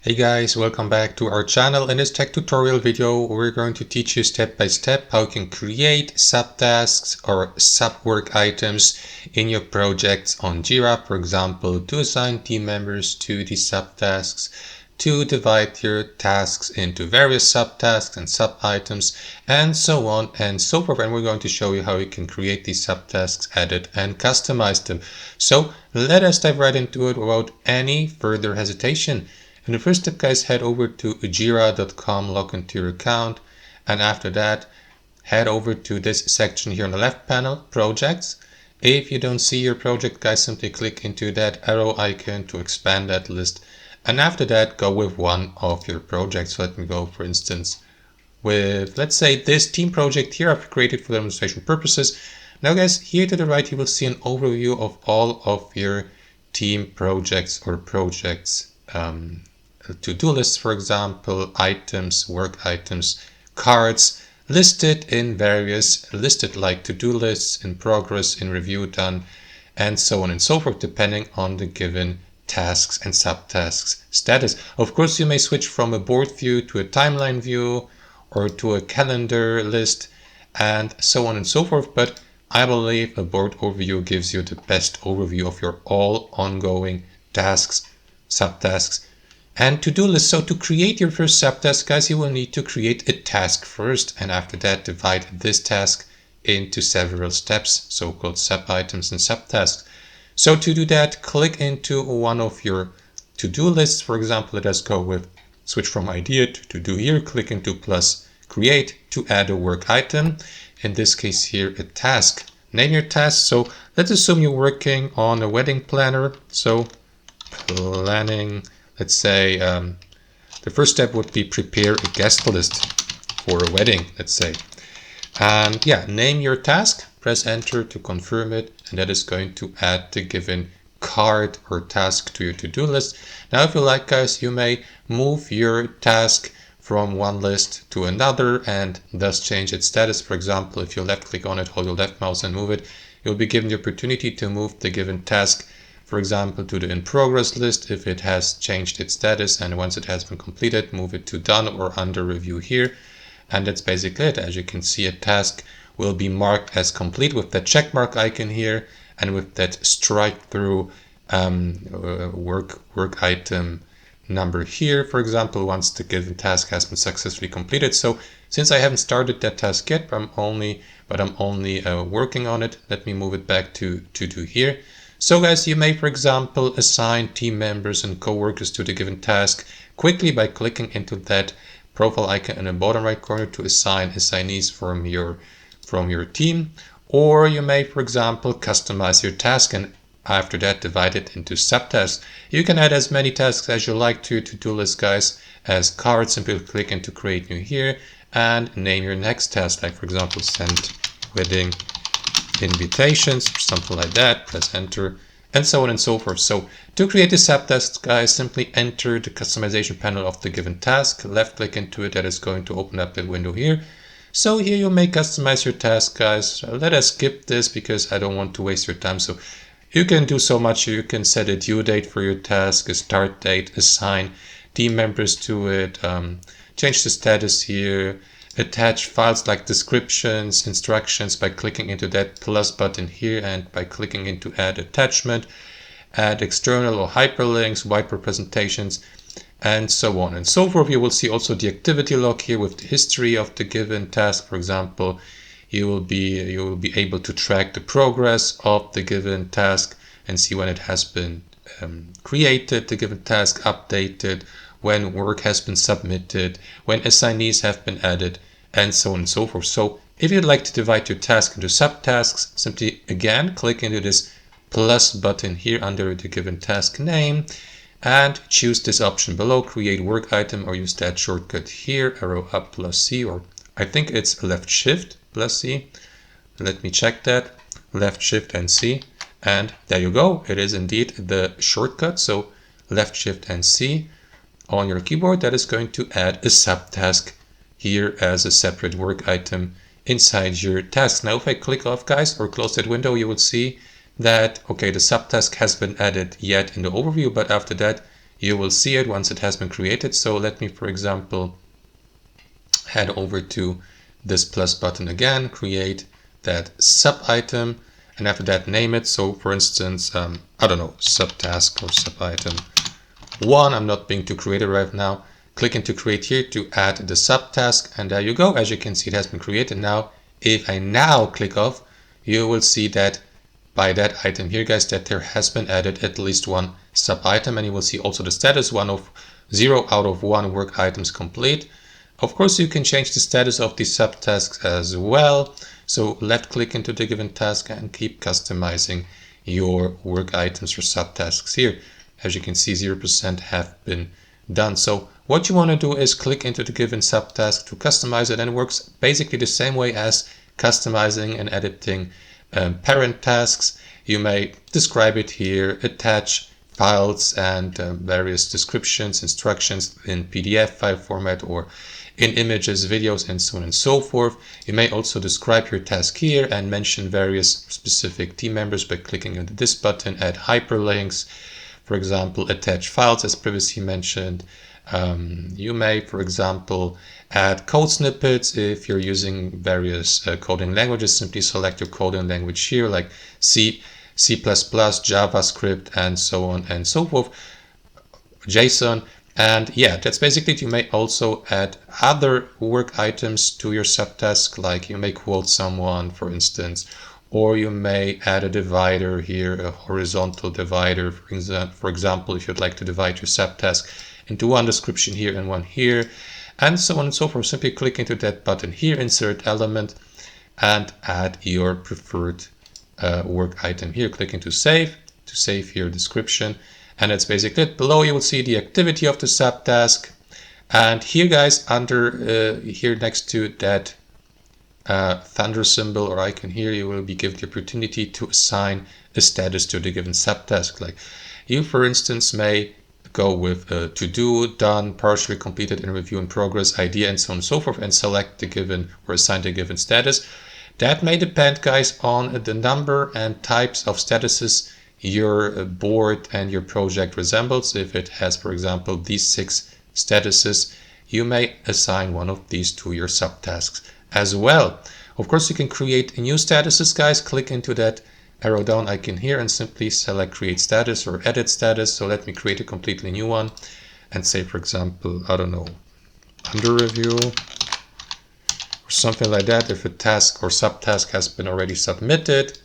Hey guys, welcome back to our channel. In this tech tutorial video, we're going to teach you step by step how you can create subtasks or sub-work items in your projects on Jira, for example, to assign team members to the subtasks, to divide your tasks into various subtasks and sub-items, and so on and so forth. And we're going to show you how you can create these subtasks, edit and customize them. So let us dive right into it without any further hesitation. And the first step, guys, head over to jira.com, log into your account, and after that head over to this section here on the left panel, projects. If you don't see your project, guys, simply click into that arrow icon to expand that list, and after that go with one of your projects. So let me go, for instance, with, let's say, this team project here I've created for demonstration purposes. Now guys, here to the right you will see an overview of all of your team projects or projects, to-do lists, for example, items, work items, cards, listed in various, listed like to-do lists, in progress, in review, done, and so on and so forth, depending on the given tasks and subtasks status. Of course, you may switch from a board view to a timeline view or to a calendar list and so on and so forth, but I believe a board overview gives you the best overview of your all ongoing tasks, subtasks, and to-do lists. So to create your first subtask, guys, you will need to create a task first, and after that divide this task into several steps, so-called sub-items and subtasks. So to do that, click into one of your to-do lists. For example, let us go with switch from idea to do here, click into plus create to add a work item. In this case here, a task. Name your task. So let's assume you're working on a wedding planner. So planning, let's say the first step would be prepare a guest list for a wedding, let's say. And yeah, name your task, press enter to confirm it, and that is going to add the given card or task to your to-do list. Now, if you like, guys, you may move your task from one list to another and thus change its status. For example, if you left click on it, hold your left mouse and move it, you'll be given the opportunity to move the given task, for example, to the in progress list if it has changed its status, and once it has been completed, move it to done or under review here. And that's basically it. As you can see, a task will be marked as complete with that check mark icon here and with that strike through work item number here, for example, once the given task has been successfully completed. So since I haven't started that task yet, but I'm only working on it, let me move it back to do here. So guys, you may, for example, assign team members and co-workers to the given task quickly by clicking into that profile icon in the bottom right corner to assign assignees from your team. Or you may, for example, customize your task and after that divide it into subtasks. You can add as many tasks as you like to your to-do list, guys, as cards. Simply click into create new here and name your next task, like for example send wedding invitations, something like that, press enter, and so on and so forth. So to create a subtask, guys, simply enter the customization panel of the given task, left click into it, that is going to open up that window here. So here you may customize your task, guys. Let us skip this because I don't want to waste your time. So you can do so much. You can set a due date for your task, a start date, assign team members to it, change the status here, attach files like descriptions, instructions by clicking into that plus button here and by clicking into add attachment, add external or hyperlinks, whiteboard presentations, and so on and so forth. You will see also the activity log here with the history of the given task. For example, you will be able to track the progress of the given task and see when it has been created, the given task updated, when work has been submitted, when assignees have been added, and so on and so forth. So if you'd like to divide your task into subtasks, simply again click into this plus button here under the given task name and choose this option below, create work item, or use that shortcut here, arrow up plus C, or I think it's left shift plus C. Let me check that, left shift and C, and there you go. It is indeed the shortcut. So left shift and C on your keyboard, that is going to add a subtask here as a separate work item inside your task. Now if I click off, guys, or close that window, you will see that, okay, the subtask has been added yet in the overview, but after that you will see it once it has been created. So let me, for example, head over to this plus button again, create that sub item, and after that name it. So for instance, I don't know, subtask or sub item 1. I'm not being too creative right now. Click into create here to add the subtask, and there you go. As you can see, it has been created. Now if I now click off, you will see that by that item here, guys, that there has been added at least one sub item, and you will see also the status 0 out of 1 work items complete. Of course, you can change the status of the subtasks as well. So left click into the given task and keep customizing your work items or subtasks here. As you can see, 0% have been done. So what you want to do is click into the given subtask to customize it, and it works basically the same way as customizing and editing parent tasks. You may describe it here, attach files and various descriptions, instructions in PDF file format or in images, videos, and so on and so forth. You may also describe your task here and mention various specific team members by clicking on this button, add hyperlinks, for example, attach files as previously mentioned. You may, for example, add code snippets if you're using various coding languages. Simply select your coding language here, like C, C++, JavaScript, and so on and so forth, JSON. And yeah, that's basically it. You may also add other work items to your subtask, like you may quote someone, for instance, or you may add a divider here, a horizontal divider, for example, if you'd like to divide your subtask into one description here and one here, and so on and so forth. Simply click into that button here, insert element, and add your preferred work item here. Click into save to save your description, and that's basically it. Below you will see the activity of the subtask, and here, guys, under here next to that thunder symbol or icon here, you will be given the opportunity to assign a status to the given subtask. Like you, for instance, may go with to do, done, partially completed, in review, in progress, idea, and so on and so forth, and select the given or assign the given status. That may depend, guys, on the number and types of statuses your board and your project resembles. If it has, for example, these 6 statuses, you may assign one of these to your subtasks as well. Of course, you can create new statuses, guys. Click into that arrow down icon here and simply select create status or edit status. So let me create a completely new one and say, for example, I don't know, under review or something like that. If a task or subtask has been already submitted,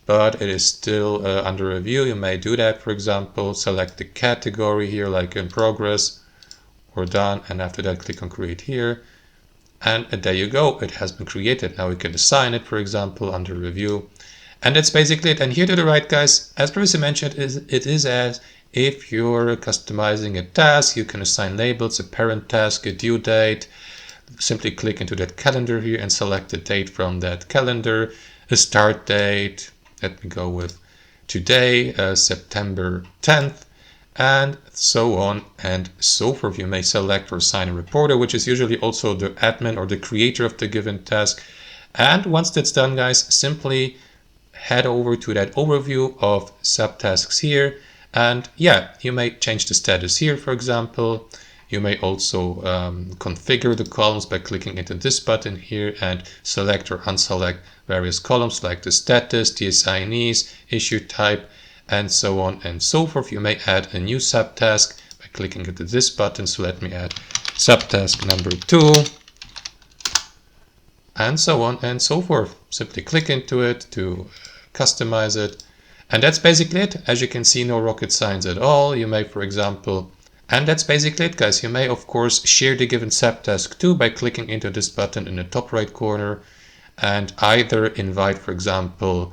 but it is still under review, you may do that. For example, select the category here, like in progress or done, and after that click on create here, and there you go, it has been created. Now we can assign it, for example, under review, and that's basically it. And here to the right, guys, as previously mentioned, it is as if you're customizing a task. You can assign labels, a parent task, a due date. Simply click into that calendar here and select the date from that calendar, a start date. Let me go with today, September 10th, and so on and so forth. You may select or assign a reporter, which is usually also the admin or the creator of the given task. And once that's done, guys, simply head over to that overview of subtasks here. And yeah, you may change the status here, for example. You may also configure the columns by clicking into this button here and select or unselect various columns like the status, the assignees, issue type, and so on and so forth. You may add a new subtask by clicking into this button. So let me add subtask number 2, and so on and so forth. Simply click into it to customize it. And that's basically it. As you can see, no rocket science at all. You may, for example, and that's basically it, guys. You may, of course, share the given subtask too by clicking into this button in the top right corner and either invite, for example,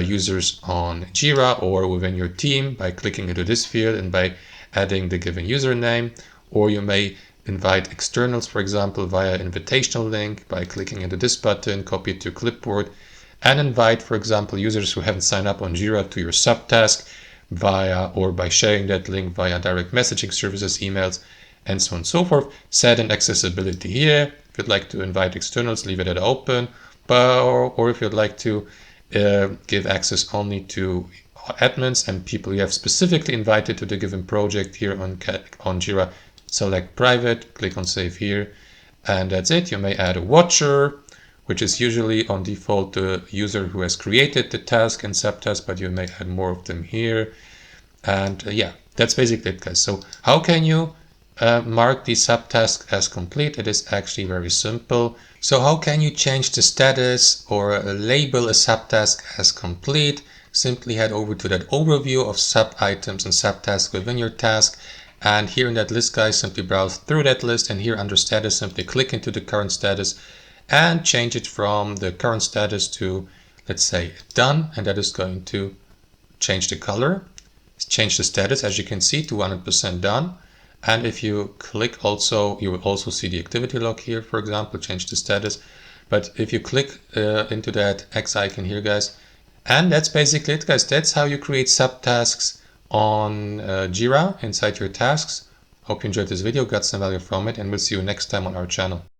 users on Jira or within your team by clicking into this field and by adding the given username. Or you may invite externals, for example, via invitational link by clicking into this button, copy it to clipboard, and invite, for example, users who haven't signed up on Jira to your subtask via or by sharing that link via direct messaging services, emails, and so on and so forth. Set an accessibility here. If you'd like to invite externals, leave it at open, or if you'd like to give access only to admins and people you have specifically invited to the given project here on Jira. Select private, click on save here, and that's it. You may add a watcher, which is usually on default the user who has created the task and subtask, but you may add more of them here. And yeah, that's basically it, guys. So how can you mark the subtask as complete? It is actually very simple. So how can you change the status or label a subtask as complete? Simply head over to that overview of sub items and subtasks within your task. And here in that list, guys, simply browse through that list, and here under status, simply click into the current status and change it from the current status to, let's say, done. And that is going to change the color, change the status, as you can see, to 100% done. And if you click also, you will also see the activity log here, for example, change the status. But if you click into that X icon here, guys, and that's basically it, guys. That's how you create subtasks on Jira inside your tasks. Hope you enjoyed this video, got some value from it, and we'll see you next time on our channel.